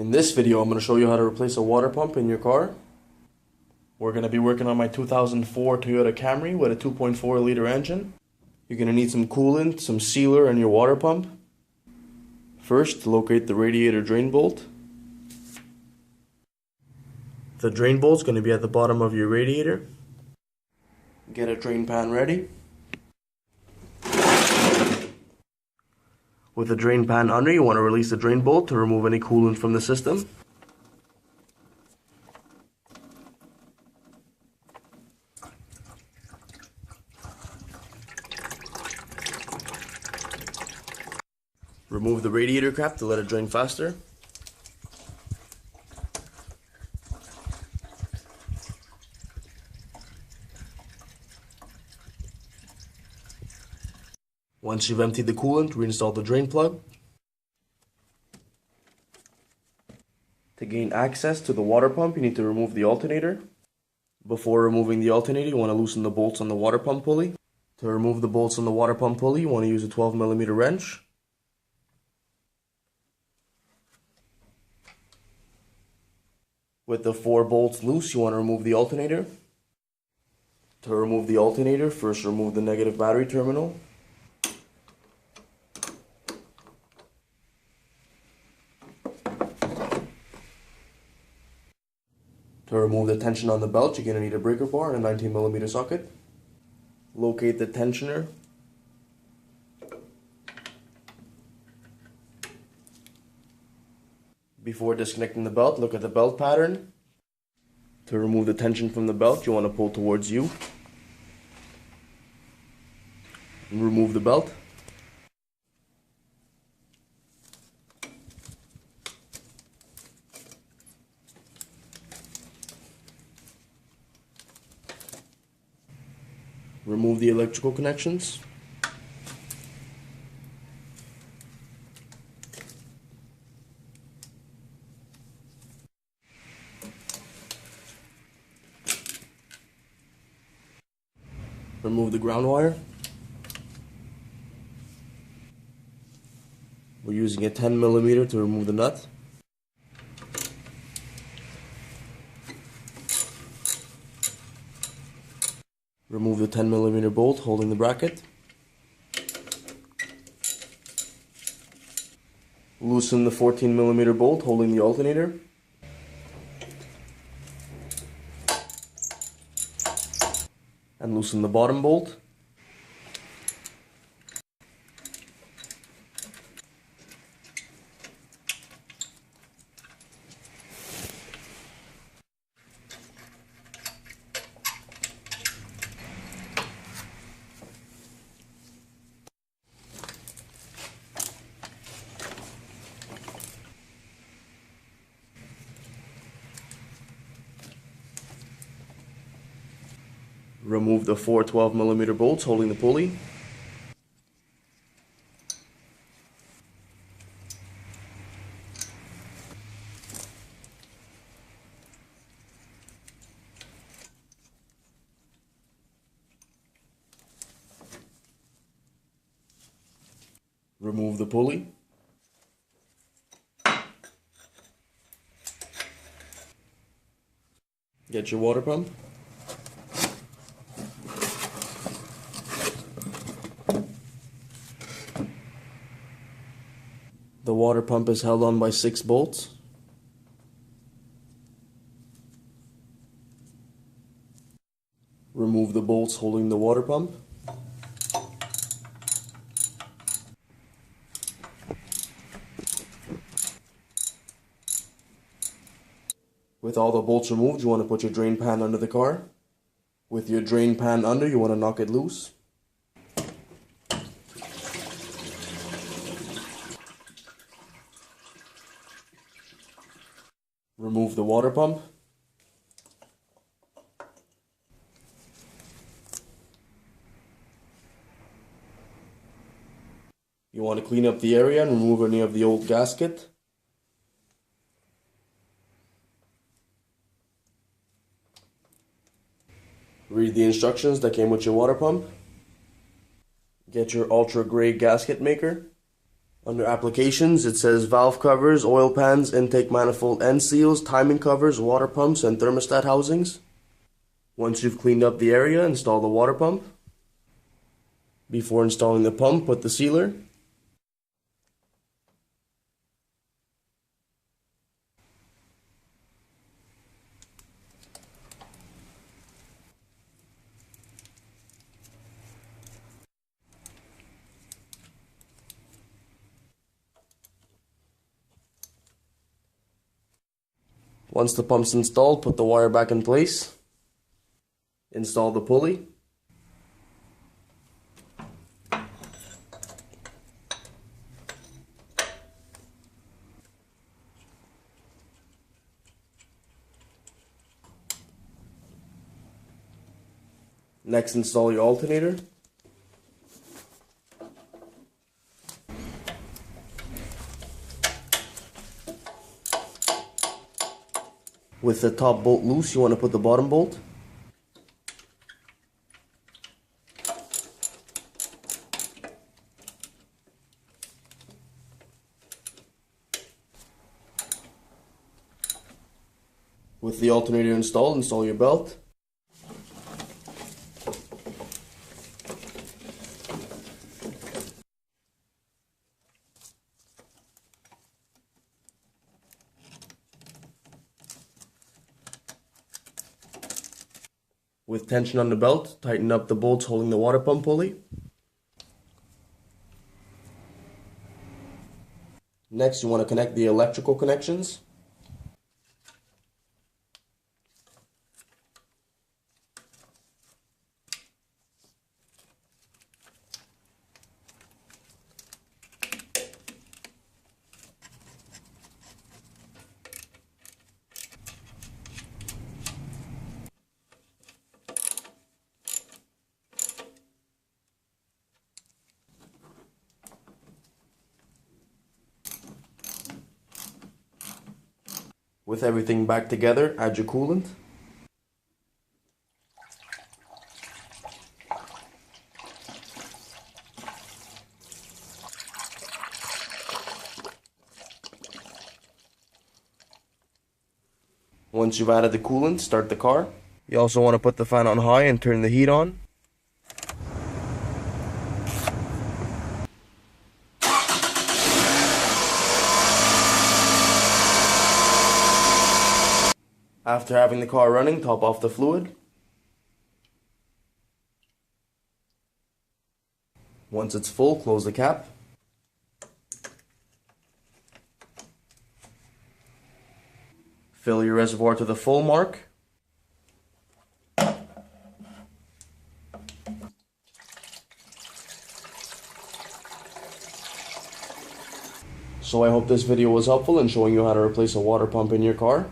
In this video, I'm going to show you how to replace a water pump in your car. We're going to be working on my 2004 Toyota Camry with a 2.4 liter engine. You're going to need some coolant, some sealer, and your water pump. First, locate the radiator drain bolt. The drain bolt is going to be at the bottom of your radiator. Get a drain pan ready. With the drain pan under, you want to release the drain bolt to remove any coolant from the system. Remove the radiator cap to let it drain faster. Once you've emptied the coolant, reinstall the drain plug. To gain access to the water pump, you need to remove the alternator. Before removing the alternator, you want to loosen the bolts on the water pump pulley. To remove the bolts on the water pump pulley, you want to use a 12mm wrench. With the 4 bolts loose, you want to remove the alternator. To remove the alternator, first remove the negative battery terminal. To remove the tension on the belt, you're going to need a breaker bar and a 19mm socket. Locate the tensioner. Before disconnecting the belt, look at the belt pattern. To remove the tension from the belt, you want to pull towards you. And remove the belt. Remove the electrical connections. Remove the ground wire. We're using a 10mm to remove the nut. Remove the 10mm bolt holding the bracket. Loosen the 14mm bolt holding the alternator. And loosen the bottom bolt. Remove the 4 12mm bolts holding the pulley. Remove the pulley. Get your water pump. The water pump is held on by 6 bolts. Remove the bolts holding the water pump. With all the bolts removed, you want to put your drain pan under the car. With your drain pan under, you want to knock it loose. Remove the water pump. You want to clean up the area and remove any of the old gasket. Read the instructions that came with your water pump. Get your ultra gray gasket maker. Under applications, it says valve covers, oil pans, intake manifold end seals, timing covers, water pumps, and thermostat housings. Once you've cleaned up the area, install the water pump. Before installing the pump, put the sealer. Once the pump's installed, put the wire back in place. Install the pulley. Next, install your alternator. With the top bolt loose, you want to put the bottom bolt. With the alternator installed, install your belt. With tension on the belt, tighten up the bolts holding the water pump pulley. Next, you want to connect the electrical connections. With everything back together, add your coolant. Once you've added the coolant, start the car. You also want to put the fan on high and turn the heat on. After having the car running, top off the fluid. Once it's full, close the cap. Fill your reservoir to the full mark. So I hope this video was helpful in showing you how to replace a water pump in your car.